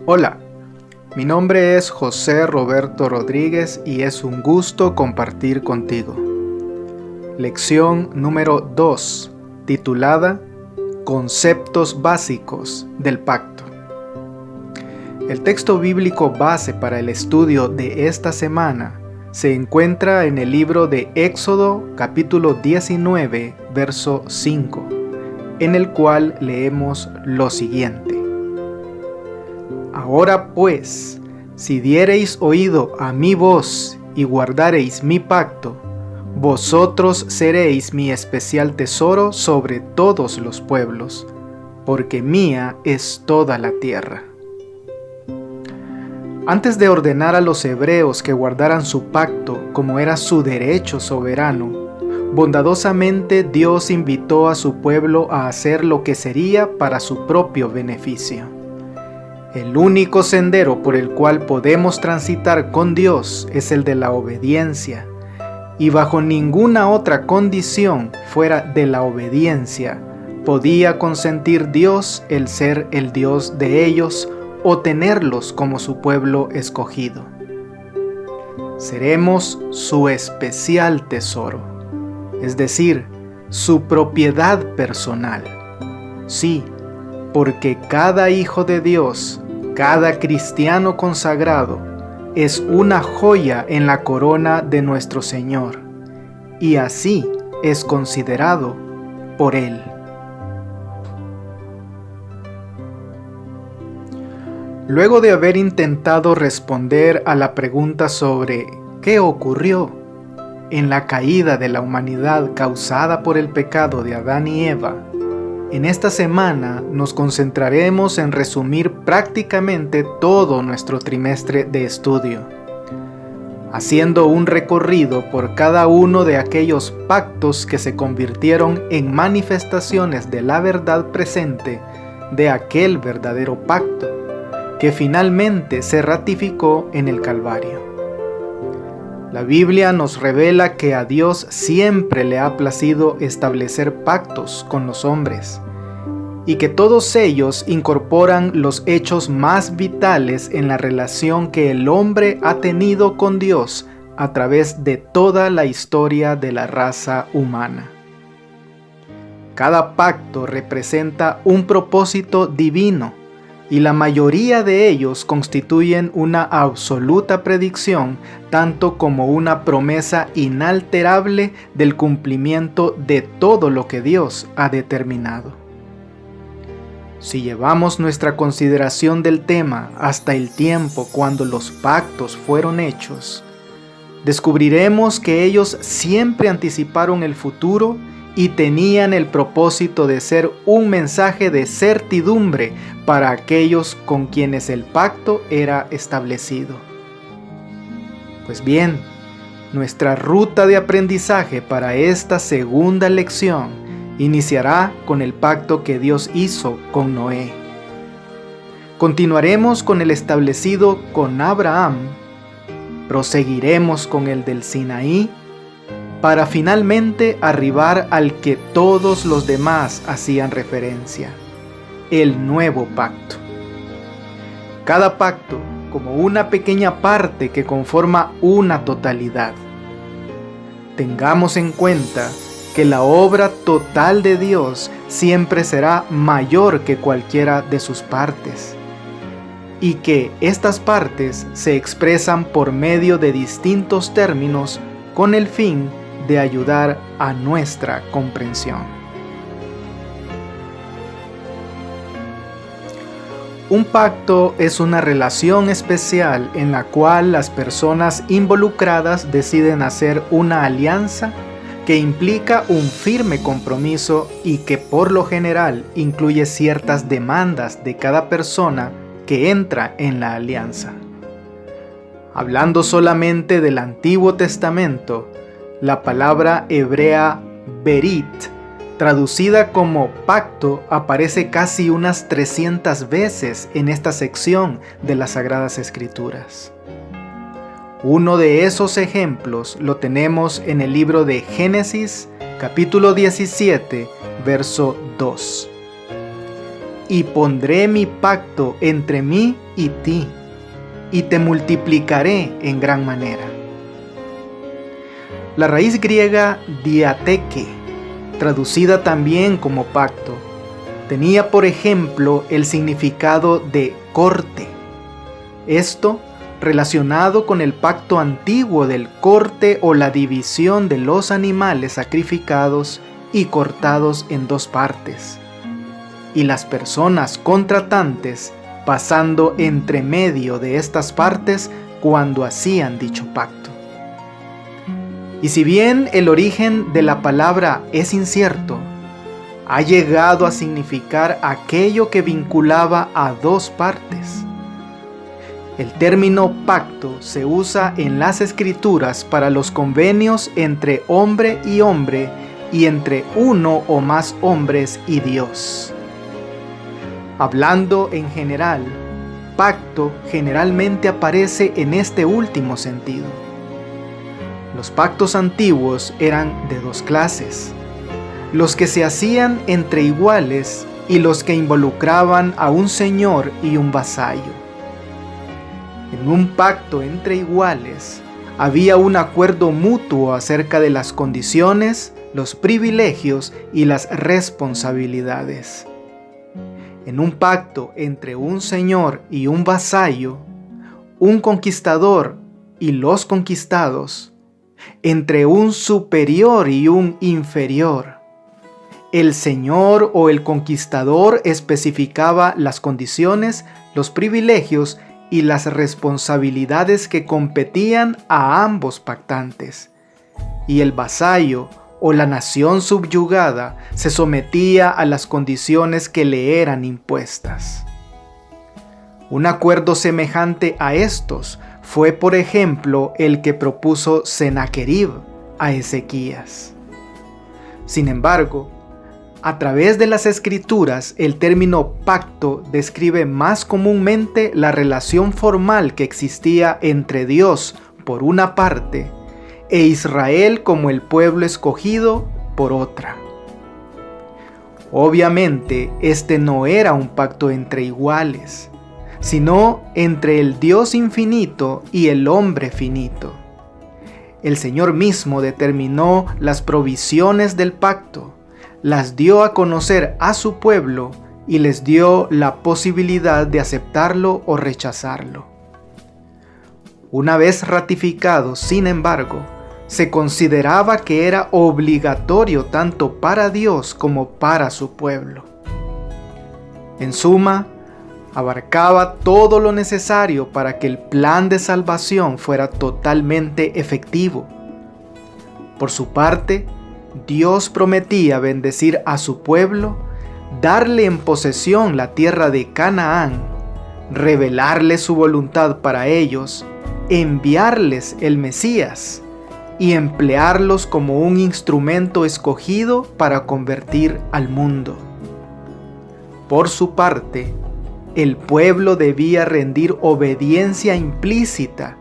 Hola, mi nombre es José Roberto Rodríguez y es un gusto compartir contigo. Lección número 2, titulada Conceptos básicos del pacto. El texto bíblico base para el estudio de esta semana se encuentra en el libro de Éxodo, capítulo 19, verso 5, en el cual leemos lo siguiente. Ahora pues, si diereis oído a mi voz y guardareis mi pacto, vosotros seréis mi especial tesoro sobre todos los pueblos, porque mía es toda la tierra. Antes de ordenar a los hebreos que guardaran su pacto como era su derecho soberano, bondadosamente Dios invitó a su pueblo a hacer lo que sería para su propio beneficio. El único sendero por el cual podemos transitar con Dios es el de la obediencia, y bajo ninguna otra condición fuera de la obediencia podía consentir Dios el ser el Dios de ellos o tenerlos como su pueblo escogido. Seremos su especial tesoro, es decir, su propiedad personal. Sí, porque cada hijo de Dios, cada cristiano consagrado, es una joya en la corona de nuestro Señor, y así es considerado por Él. Luego de haber intentado responder a la pregunta sobre ¿qué ocurrió en la caída de la humanidad causada por el pecado de Adán y Eva? En esta semana nos concentraremos en resumir prácticamente todo nuestro trimestre de estudio, haciendo un recorrido por cada uno de aquellos pactos que se convirtieron en manifestaciones de la verdad presente de aquel verdadero pacto, que finalmente se ratificó en el Calvario. La Biblia nos revela que a Dios siempre le ha placido establecer pactos con los hombres, y que todos ellos incorporan los hechos más vitales en la relación que el hombre ha tenido con Dios a través de toda la historia de la raza humana. Cada pacto representa un propósito divino, y la mayoría de ellos constituyen una absoluta predicción, tanto como una promesa inalterable del cumplimiento de todo lo que Dios ha determinado. Si llevamos nuestra consideración del tema hasta el tiempo cuando los pactos fueron hechos, descubriremos que ellos siempre anticiparon el futuro y tenían el propósito de ser un mensaje de certidumbre para aquellos con quienes el pacto era establecido. Pues bien, nuestra ruta de aprendizaje para esta segunda lección iniciará con el pacto que Dios hizo con Noé. Continuaremos con el establecido con Abraham, proseguiremos con el del Sinaí, para finalmente arribar al que todos los demás hacían referencia, el nuevo pacto. Cada pacto como una pequeña parte que conforma una totalidad. Tengamos en cuenta que la obra total de Dios siempre será mayor que cualquiera de sus partes, y que estas partes se expresan por medio de distintos términos con el fin de ayudar a nuestra comprensión. Un pacto es una relación especial en la cual las personas involucradas deciden hacer una alianza que implica un firme compromiso y que por lo general incluye ciertas demandas de cada persona que entra en la alianza. Hablando solamente del Antiguo Testamento, la palabra hebrea berit, traducida como pacto, aparece casi unas 300 veces en esta sección de las Sagradas Escrituras. Uno de esos ejemplos lo tenemos en el libro de Génesis, capítulo 17, verso 2. y pondré mi pacto entre mí y ti, y te multiplicaré en gran manera. La raíz griega diatheke, traducida también como pacto, tenía por ejemplo el significado de corte. Esto relacionado con el pacto antiguo del corte o la división de los animales sacrificados y cortados en dos partes, y las personas contratantes pasando entre medio de estas partes cuando hacían dicho pacto. Y si bien el origen de la palabra es incierto, ha llegado a significar aquello que vinculaba a dos partes. El término pacto se usa en las Escrituras para los convenios entre hombre y entre uno o más hombres y Dios. Hablando en general, pacto generalmente aparece en este último sentido. Los pactos antiguos eran de dos clases: los que se hacían entre iguales y los que involucraban a un señor y un vasallo. En un pacto entre iguales había un acuerdo mutuo acerca de las condiciones, los privilegios y las responsabilidades. En un pacto entre un señor y un vasallo, un conquistador y los conquistados, entre un superior y un inferior, el señor o el conquistador especificaba las condiciones, los privilegios y las responsabilidades que competían a ambos pactantes, y el vasallo o la nación subyugada se sometía a las condiciones que le eran impuestas. Un acuerdo semejante a estos fue, por ejemplo, el que propuso Sennacherib a Ezequías. Sin embargo, a través de las Escrituras, el término pacto describe más comúnmente la relación formal que existía entre Dios, por una parte, e Israel como el pueblo escogido, por otra. Obviamente, este no era un pacto entre iguales, sino entre el Dios infinito y el hombre finito. El Señor mismo determinó las provisiones del pacto, las dio a conocer a su pueblo y les dio la posibilidad de aceptarlo o rechazarlo. Una vez ratificado, sin embargo, se consideraba que era obligatorio tanto para Dios como para su pueblo. En suma, abarcaba todo lo necesario para que el plan de salvación fuera totalmente efectivo. Por su parte, Dios prometía bendecir a su pueblo, darle en posesión la tierra de Canaán, revelarle su voluntad para ellos, enviarles el Mesías y emplearlos como un instrumento escogido para convertir al mundo. Por su parte, el pueblo debía rendir obediencia implícita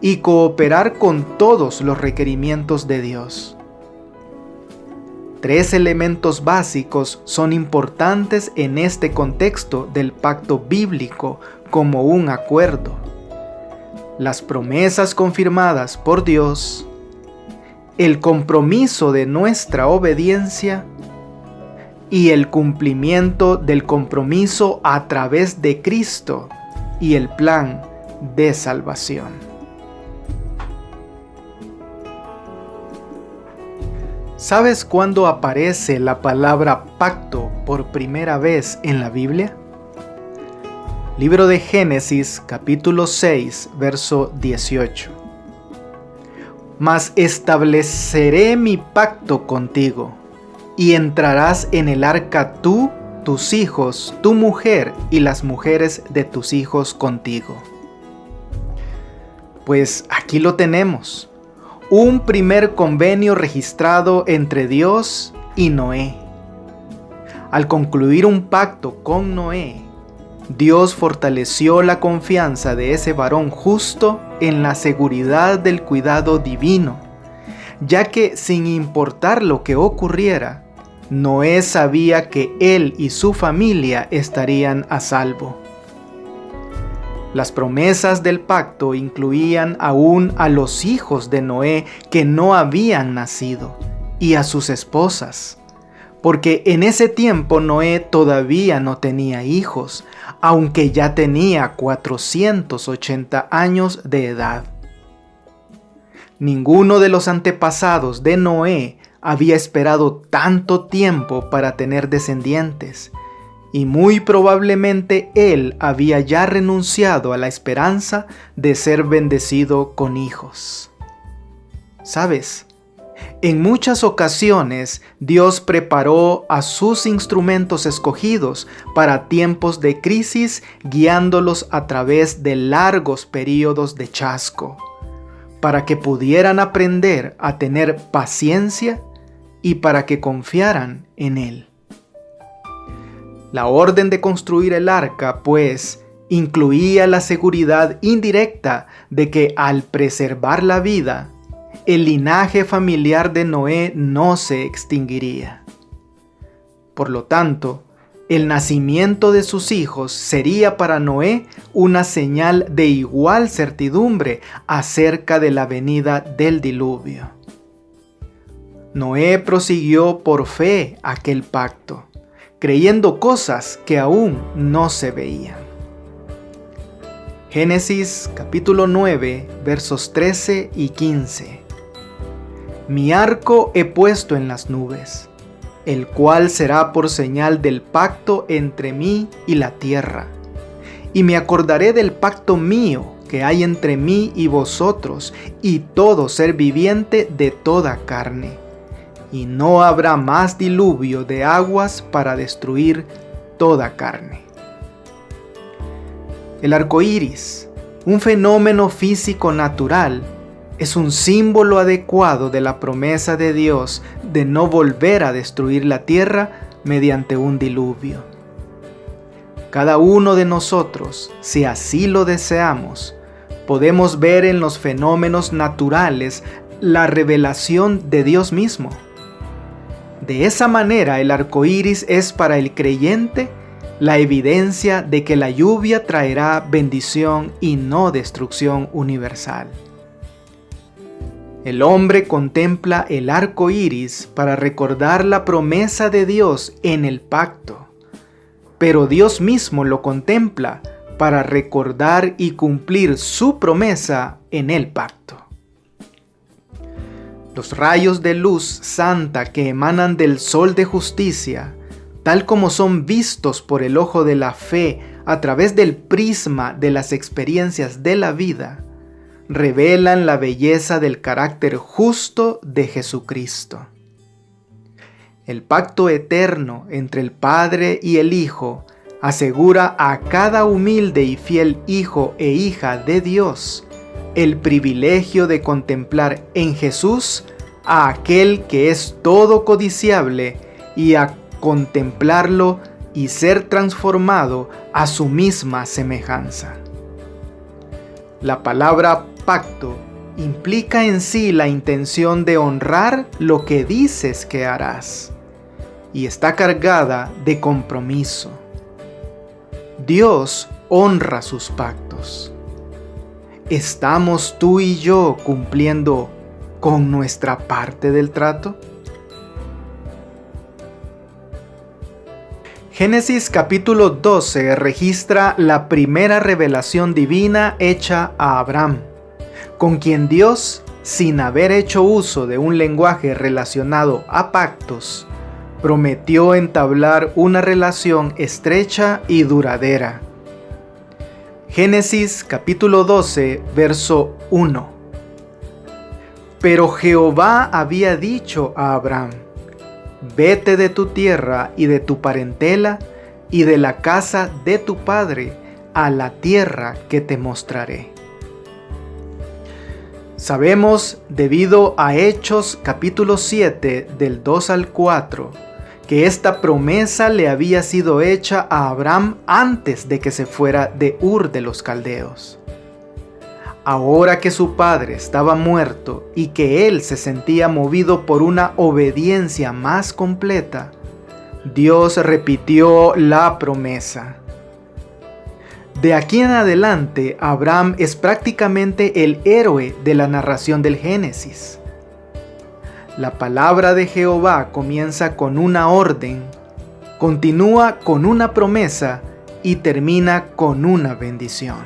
y cooperar con todos los requerimientos de Dios. Tres elementos básicos son importantes en este contexto del pacto bíblico como un acuerdo: las promesas confirmadas por Dios, el compromiso de nuestra obediencia y el cumplimiento del compromiso a través de Cristo y el plan de salvación. ¿Sabes cuándo aparece la palabra pacto por primera vez en la Biblia? Libro de Génesis, capítulo 6, verso 18. Mas estableceré mi pacto contigo, y entrarás en el arca tú, tus hijos, tu mujer y las mujeres de tus hijos contigo. Pues aquí lo tenemos. Un primer convenio registrado entre Dios y Noé. Al concluir un pacto con Noé, Dios fortaleció la confianza de ese varón justo en la seguridad del cuidado divino, ya que sin importar lo que ocurriera, Noé sabía que él y su familia estarían a salvo. Las promesas del pacto incluían aún a los hijos de Noé que no habían nacido y a sus esposas, porque en ese tiempo Noé todavía no tenía hijos, aunque ya tenía 480 años de edad. Ninguno de los antepasados de Noé había esperado tanto tiempo para tener descendientes, y muy probablemente él había ya renunciado a la esperanza de ser bendecido con hijos. ¿Sabes? En muchas ocasiones Dios preparó a sus instrumentos escogidos para tiempos de crisis, guiándolos a través de largos períodos de chasco, para que pudieran aprender a tener paciencia y para que confiaran en Él. La orden de construir el arca, pues, incluía la seguridad indirecta de que al preservar la vida, el linaje familiar de Noé no se extinguiría. Por lo tanto, el nacimiento de sus hijos sería para Noé una señal de igual certidumbre acerca de la venida del diluvio. Noé prosiguió por fe aquel pacto, creyendo cosas que aún no se veían. Génesis capítulo 9, versos 13 y 15. Mi arco he puesto en las nubes, el cual será por señal del pacto entre mí y la tierra. Y me acordaré del pacto mío que hay entre mí y vosotros y todo ser viviente de toda carne. Y no habrá más diluvio de aguas para destruir toda carne. El arco iris, un fenómeno físico natural, es un símbolo adecuado de la promesa de Dios de no volver a destruir la tierra mediante un diluvio. Cada uno de nosotros, si así lo deseamos, podemos ver en los fenómenos naturales la revelación de Dios mismo. De esa manera, el arco iris es para el creyente la evidencia de que la lluvia traerá bendición y no destrucción universal. El hombre contempla el arco iris para recordar la promesa de Dios en el pacto, pero Dios mismo lo contempla para recordar y cumplir su promesa en el pacto. Los rayos de luz santa que emanan del sol de justicia, tal como son vistos por el ojo de la fe a través del prisma de las experiencias de la vida, revelan la belleza del carácter justo de Jesucristo. El pacto eterno entre el Padre y el Hijo asegura a cada humilde y fiel hijo e hija de Dios el privilegio de contemplar en Jesús a aquel que es todo codiciable y a contemplarlo y ser transformado a su misma semejanza. La palabra pacto implica en sí la intención de honrar lo que dices que harás y está cargada de compromiso. Dios honra sus pactos. ¿Estamos tú y yo cumpliendo con nuestra parte del trato? Génesis capítulo 12 registra la primera revelación divina hecha a Abraham, con quien Dios, sin haber hecho uso de un lenguaje relacionado a pactos, prometió entablar una relación estrecha y duradera. Génesis capítulo 12, verso 1. Pero Jehová había dicho a Abraham: vete de tu tierra y de tu parentela y de la casa de tu padre a la tierra que te mostraré. Sabemos, debido a Hechos capítulo 7 del 2 al 4, que esta promesa le había sido hecha a Abraham antes de que se fuera de Ur de los Caldeos. Ahora que su padre estaba muerto y que él se sentía movido por una obediencia más completa, Dios repitió la promesa. De aquí en adelante, Abraham es prácticamente el héroe de la narración del Génesis. La palabra de Jehová comienza con una orden, continúa con una promesa y termina con una bendición.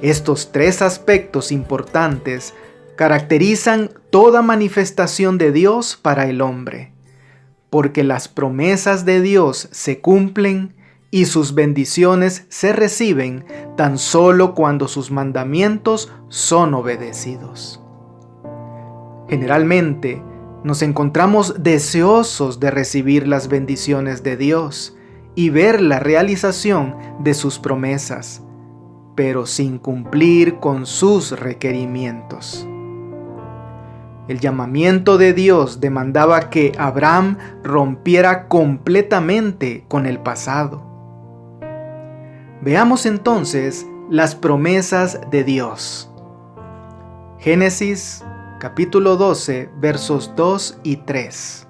Estos tres aspectos importantes caracterizan toda manifestación de Dios para el hombre, porque las promesas de Dios se cumplen y sus bendiciones se reciben tan solo cuando sus mandamientos son obedecidos. Generalmente, nos encontramos deseosos de recibir las bendiciones de Dios y ver la realización de sus promesas, pero sin cumplir con sus requerimientos. El llamamiento de Dios demandaba que Abraham rompiera completamente con el pasado. Veamos entonces las promesas de Dios. Génesis capítulo 12, versos 2 y 3.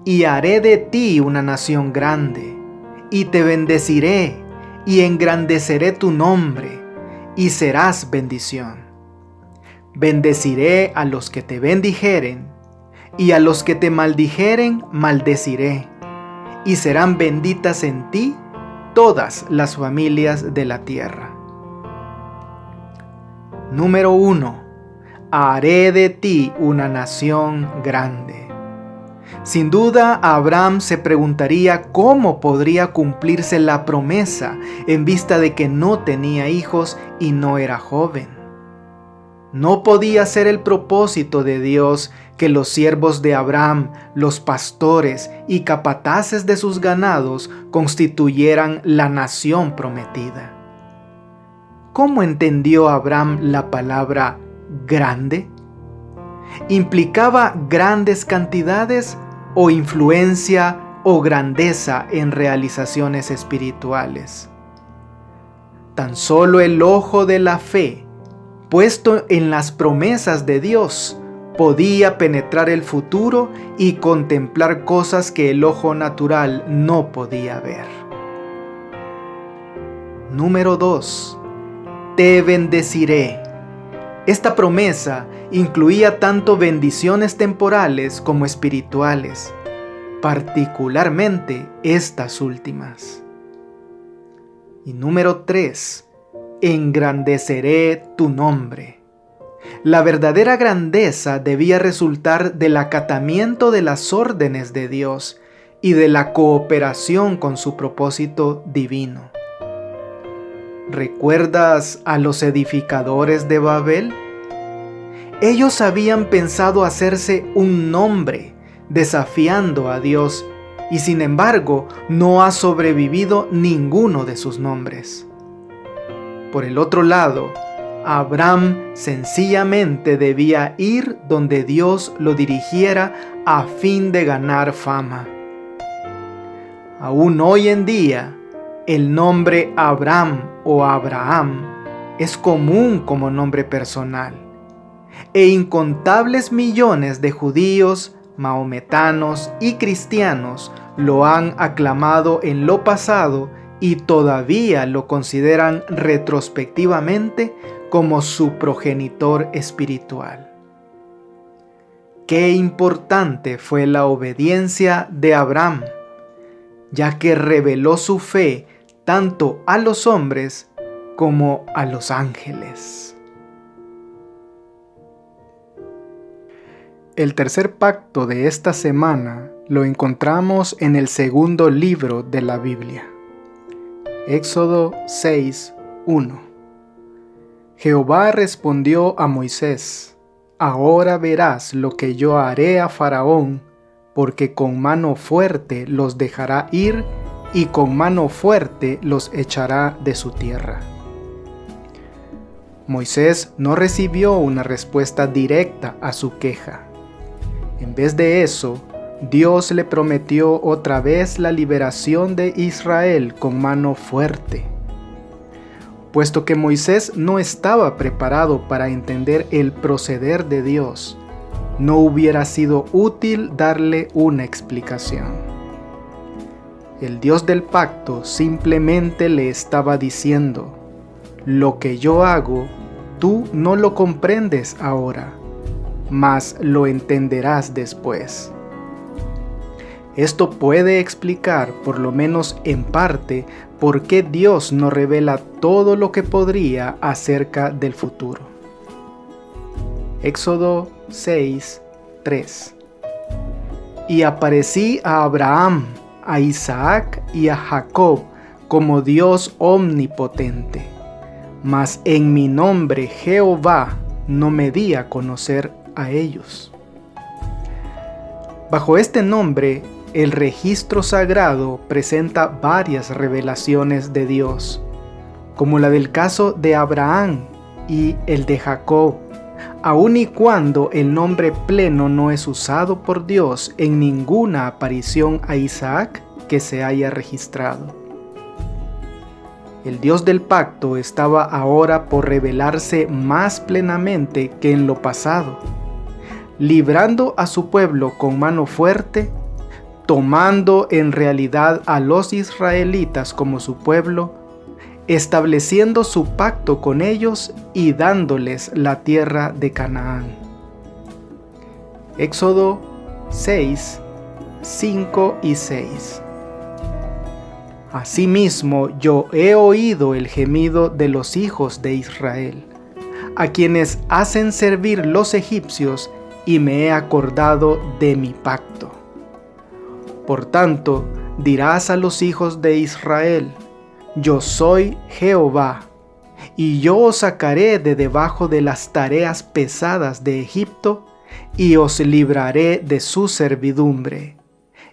Y haré de ti una nación grande, y te bendeciré, y engrandeceré tu nombre, y serás bendición. Bendeciré a los que te bendijeren, y a los que te maldijeren maldeciré, y serán benditas en ti todas las familias de la tierra. Número 1. Haré de ti una nación grande. Sin duda, Abraham se preguntaría cómo podría cumplirse la promesa en vista de que no tenía hijos y no era joven. No podía ser el propósito de Dios que los siervos de Abraham, los pastores y capataces de sus ganados constituyeran la nación prometida. ¿Cómo entendió Abraham la palabra grande? ¿Implicaba grandes cantidades o influencia o grandeza en realizaciones espirituales? Tan solo el ojo de la fe, puesto en las promesas de Dios, podía penetrar el futuro y contemplar cosas que el ojo natural no podía ver. Número 2. Te bendeciré. Esta promesa incluía tanto bendiciones temporales como espirituales, particularmente estas últimas. Y número 3. Engrandeceré tu nombre. La verdadera grandeza debía resultar del acatamiento de las órdenes de Dios y de la cooperación con su propósito divino. ¿Recuerdas a los edificadores de Babel? Ellos habían pensado hacerse un nombre, desafiando a Dios, y sin embargo no ha sobrevivido ninguno de sus nombres. Por el otro lado, Abraham sencillamente debía ir donde Dios lo dirigiera a fin de ganar fama. Aún hoy en día, el nombre Abraham o Abraham es común como nombre personal, e incontables millones de judíos, mahometanos y cristianos lo han aclamado en lo pasado y todavía lo consideran retrospectivamente como su progenitor espiritual. Qué importante fue la obediencia de Abraham, ya que reveló su fe tanto a los hombres como a los ángeles. El tercer pacto de esta semana lo encontramos en el segundo libro de la Biblia. Éxodo 6:1. Jehová respondió a Moisés: Ahora verás lo que yo haré a Faraón, porque con mano fuerte los dejará ir y con mano fuerte los echará de su tierra. Moisés no recibió una respuesta directa a su queja. En vez de eso, Dios le prometió otra vez la liberación de Israel con mano fuerte. Puesto que Moisés no estaba preparado para entender el proceder de Dios, no hubiera sido útil darle una explicación. El Dios del pacto simplemente le estaba diciendo: lo que yo hago, tú no lo comprendes ahora, mas lo entenderás después. Esto puede explicar, por lo menos en parte, por qué Dios no revela todo lo que podría acerca del futuro. Éxodo 6:3. Y aparecí a Abraham, a Isaac y a Jacob como Dios omnipotente, mas en mi nombre Jehová no me di a conocer a ellos. Bajo este nombre, el registro sagrado presenta varias revelaciones de Dios, como la del caso de Abraham y el de Jacob, aun y cuando el nombre pleno no es usado por Dios en ninguna aparición a Isaac que se haya registrado. El Dios del pacto estaba ahora por revelarse más plenamente que en lo pasado, librando a su pueblo con mano fuerte, tomando en realidad a los israelitas como su pueblo, estableciendo su pacto con ellos y dándoles la tierra de Canaán. Éxodo 6, 5 y 6. Asimismo, yo he oído el gemido de los hijos de Israel, a quienes hacen servir los egipcios, y me he acordado de mi pacto. Por tanto, dirás a los hijos de Israel: yo soy Jehová, y yo os sacaré de debajo de las tareas pesadas de Egipto, y os libraré de su servidumbre,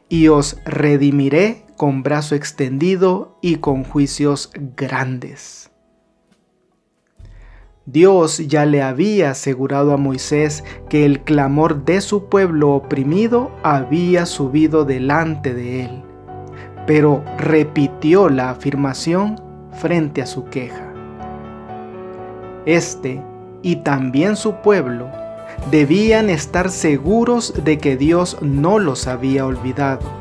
y os redimiré con brazo extendido y con juicios grandes. Dios ya le había asegurado a Moisés que el clamor de su pueblo oprimido había subido delante de él, pero repitió la afirmación frente a su queja. Este y también su pueblo debían estar seguros de que Dios no los había olvidado,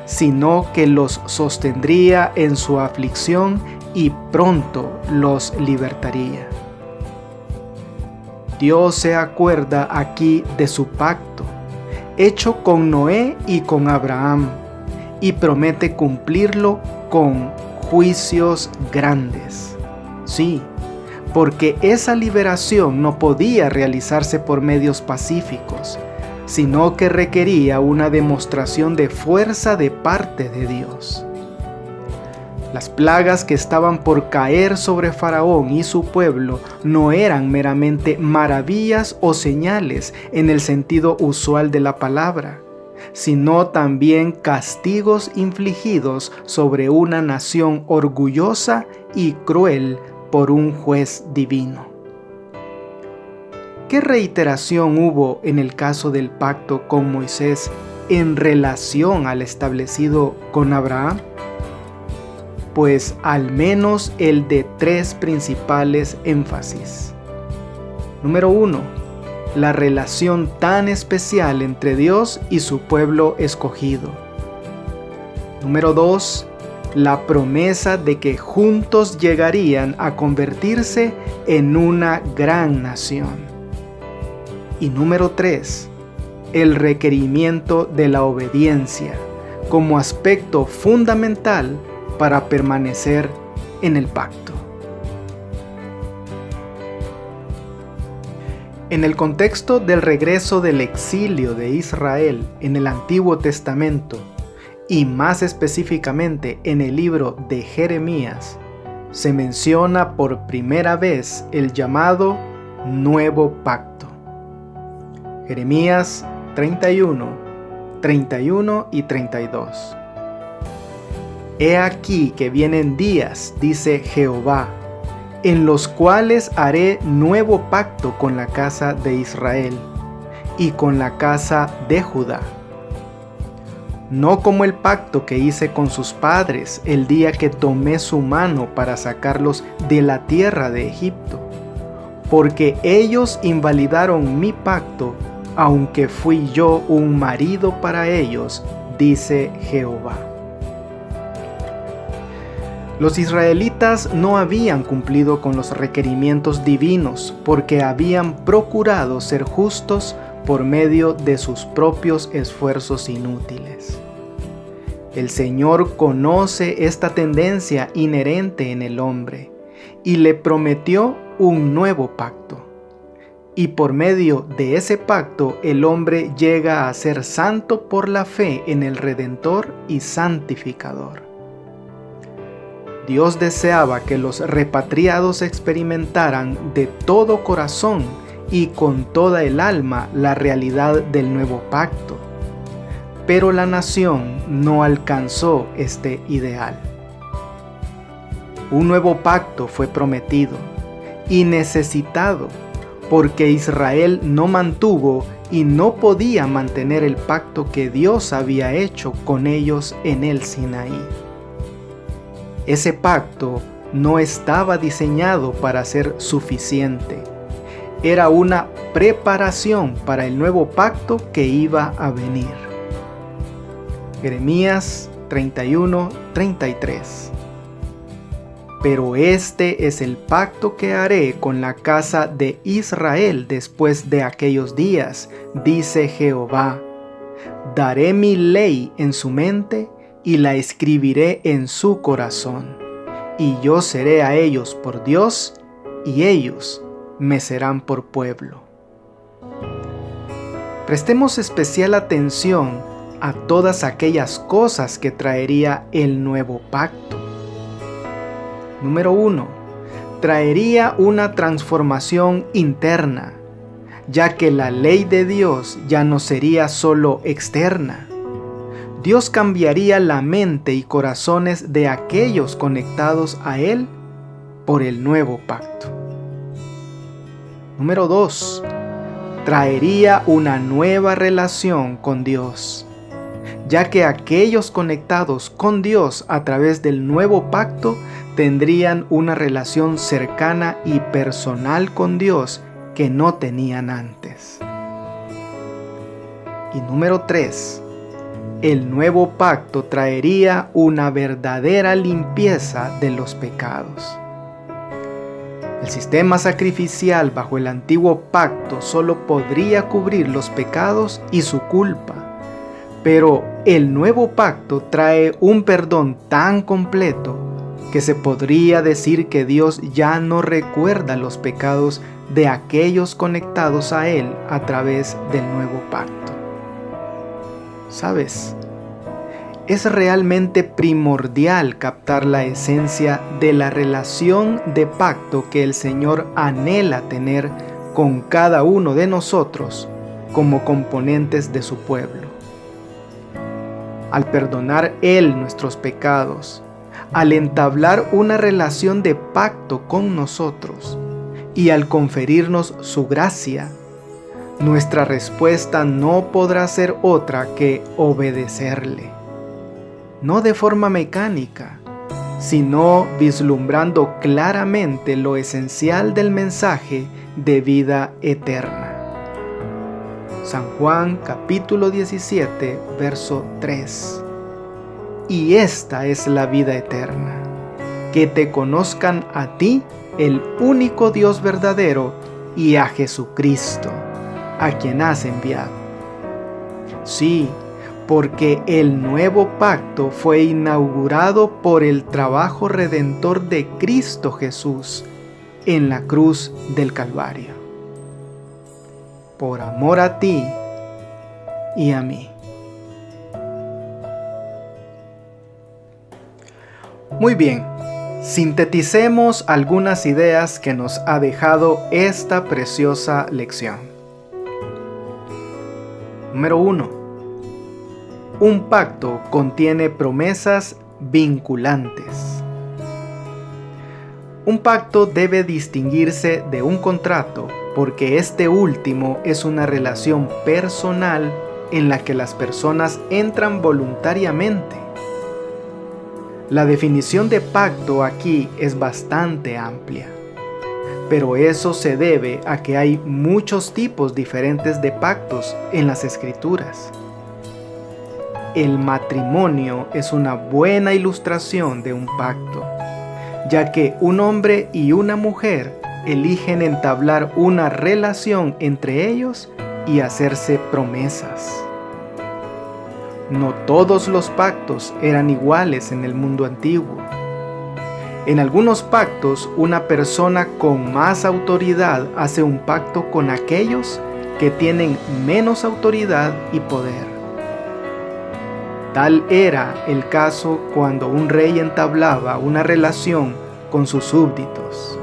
sino que los sostendría en su aflicción y pronto los libertaría. Dios se acuerda aquí de su pacto, hecho con Noé y con Abraham, y promete cumplirlo con juicios grandes. Sí, porque esa liberación no podía realizarse por medios pacíficos, sino que requería una demostración de fuerza de parte de Dios. Las plagas que estaban por caer sobre Faraón y su pueblo no eran meramente maravillas o señales en el sentido usual de la palabra, sino también castigos infligidos sobre una nación orgullosa y cruel por un juez divino. ¿Qué reiteración hubo en el caso del pacto con Moisés en relación al establecido con Abraham? Pues al menos el de tres principales énfasis. Número 1. La relación tan especial entre Dios y su pueblo escogido. Número 2. La promesa de que juntos llegarían a convertirse en una gran nación. Y número 3. El requerimiento de la obediencia como aspecto fundamental para permanecer en el pacto. En el contexto del regreso del exilio de Israel en el Antiguo Testamento, y más específicamente en el libro de Jeremías, se menciona por primera vez el llamado Nuevo Pacto. Jeremías 31, 31 y 32. He aquí que vienen días, dice Jehová, en los cuales haré nuevo pacto con la casa de Israel y con la casa de Judá. No como el pacto que hice con sus padres el día que tomé su mano para sacarlos de la tierra de Egipto, porque ellos invalidaron mi pacto aunque fui yo un marido para ellos, dice Jehová. Los israelitas no habían cumplido con los requerimientos divinos porque habían procurado ser justos por medio de sus propios esfuerzos inútiles. El Señor conoce esta tendencia inherente en el hombre y le prometió un nuevo pacto. Y por medio de ese pacto el hombre llega a ser santo por la fe en el Redentor y Santificador. Dios deseaba que los repatriados experimentaran de todo corazón y con toda el alma la realidad del nuevo pacto. Pero la nación no alcanzó este ideal. Un nuevo pacto fue prometido y necesitado porque Israel no mantuvo y no podía mantener el pacto que Dios había hecho con ellos en el Sinaí. Ese pacto no estaba diseñado para ser suficiente. Era una preparación para el nuevo pacto que iba a venir. Jeremías 31:33. Pero este es el pacto que haré con la casa de Israel después de aquellos días, dice Jehová. Daré mi ley en su mente y la escribiré en su corazón, y yo seré a ellos por Dios, y ellos me serán por pueblo. Prestemos especial atención a todas aquellas cosas que traería el nuevo pacto. Número 1. Traería una transformación interna, ya que la ley de Dios ya no sería solo externa. Dios cambiaría la mente y corazones de aquellos conectados a Él por el nuevo pacto. Número 2. Traería una nueva relación con Dios, ya que aquellos conectados con Dios a través del nuevo pacto tendrían una relación cercana y personal con Dios que no tenían antes. Y número 3. El nuevo pacto traería una verdadera limpieza de los pecados. El sistema sacrificial bajo el antiguo pacto solo podría cubrir los pecados y su culpa, pero el nuevo pacto trae un perdón tan completo que se podría decir que Dios ya no recuerda los pecados de aquellos conectados a Él a través del nuevo pacto. ¿Sabes? Es realmente primordial captar la esencia de la relación de pacto que el Señor anhela tener con cada uno de nosotros como componentes de su pueblo. Al perdonar Él nuestros pecados, al entablar una relación de pacto con nosotros y al conferirnos su gracia, nuestra respuesta no podrá ser otra que obedecerle. No de forma mecánica, sino vislumbrando claramente lo esencial del mensaje de vida eterna. San Juan capítulo 17, verso 3. Y esta es la vida eterna, que te conozcan a ti, el único Dios verdadero, y a Jesucristo, a quien has enviado. Sí, porque el nuevo pacto fue inaugurado por el trabajo redentor de Cristo Jesús en la cruz del Calvario, por amor a ti y a mí. Muy bien, sinteticemos algunas ideas que nos ha dejado esta preciosa lección. Número 1. Un pacto contiene promesas vinculantes. Un pacto debe distinguirse de un contrato porque este último es una relación personal en la que las personas entran voluntariamente. La definición de pacto aquí es bastante amplia, pero eso se debe a que hay muchos tipos diferentes de pactos en las Escrituras. El matrimonio es una buena ilustración de un pacto, ya que un hombre y una mujer eligen entablar una relación entre ellos y hacerse promesas. No todos los pactos eran iguales en el mundo antiguo. En algunos pactos, una persona con más autoridad hace un pacto con aquellos que tienen menos autoridad y poder. Tal era el caso cuando un rey entablaba una relación con sus súbditos.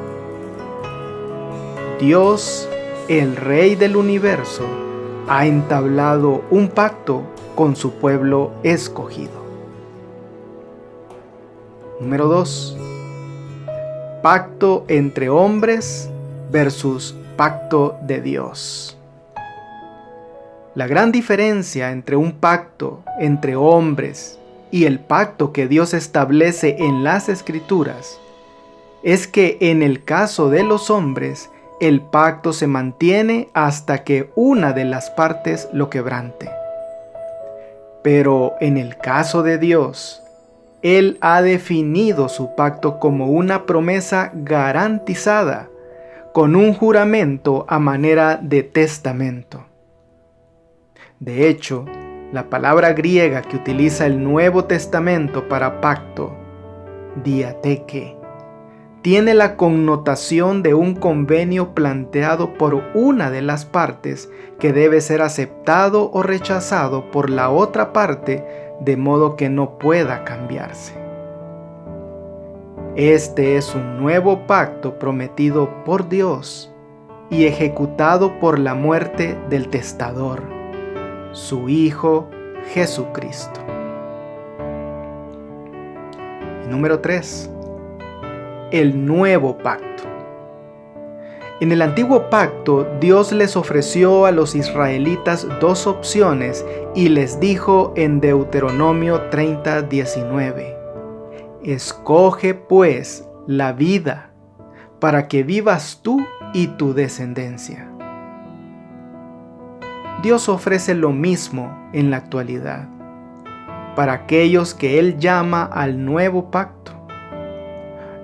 Dios, el Rey del universo, ha entablado un pacto con su pueblo escogido. Número 2. Pacto entre hombres versus pacto de Dios. La gran diferencia entre un pacto entre hombres y el pacto que Dios establece en las Escrituras es que en el caso de los hombres, el pacto se mantiene hasta que una de las partes lo quebrante. Pero en el caso de Dios, Él ha definido su pacto como una promesa garantizada, con un juramento a manera de testamento. De hecho, la palabra griega que utiliza el Nuevo Testamento para pacto, diatheke, tiene la connotación de un convenio planteado por una de las partes que debe ser aceptado o rechazado por la otra parte de modo que no pueda cambiarse. Este es un nuevo pacto prometido por Dios y ejecutado por la muerte del testador, su Hijo Jesucristo. Y número 3. El nuevo pacto. En el antiguo pacto, Dios les ofreció a los israelitas dos opciones y les dijo en Deuteronomio 30:19: escoge pues la vida para que vivas tú y tu descendencia. Dios ofrece lo mismo en la actualidad para aquellos que Él llama al nuevo pacto.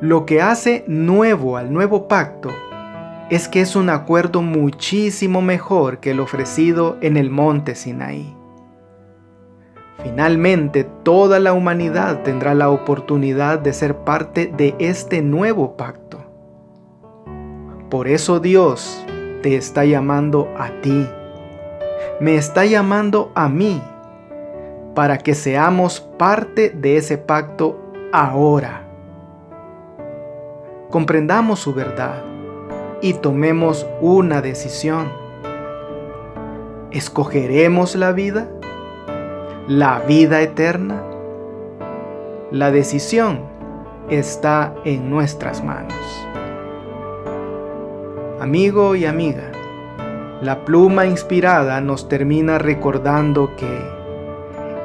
Lo que hace nuevo al nuevo pacto es que es un acuerdo muchísimo mejor que el ofrecido en el monte Sinaí. Finalmente, toda la humanidad tendrá la oportunidad de ser parte de este nuevo pacto. Por eso Dios te está llamando a ti, me está llamando a mí, para que seamos parte de ese pacto ahora. Comprendamos su verdad y tomemos una decisión. ¿Escogeremos la vida eterna? La decisión está en nuestras manos. Amigo y amiga, la pluma inspirada nos termina recordando que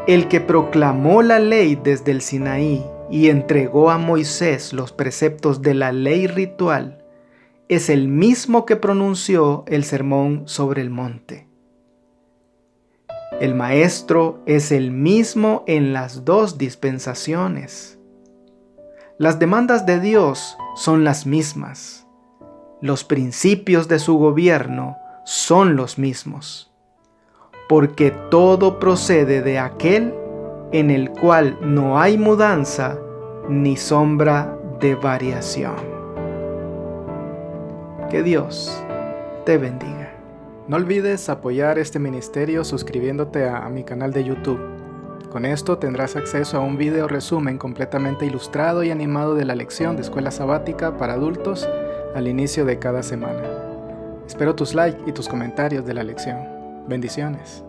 el que proclamó la ley desde el Sinaí y entregó a Moisés los preceptos de la ley ritual es el mismo que pronunció el sermón sobre el monte. El Maestro es el mismo en las dos dispensaciones. Las demandas de Dios son las mismas. Los principios de su gobierno son los mismos, porque todo procede de aquel en el cual no hay mudanza ni sombra de variación. Que Dios te bendiga. No olvides apoyar este ministerio suscribiéndote a mi canal de YouTube. Con esto tendrás acceso a un video resumen completamente ilustrado y animado de la lección de escuela sabática para adultos al inicio de cada semana. Espero tus likes y tus comentarios de la lección. Bendiciones.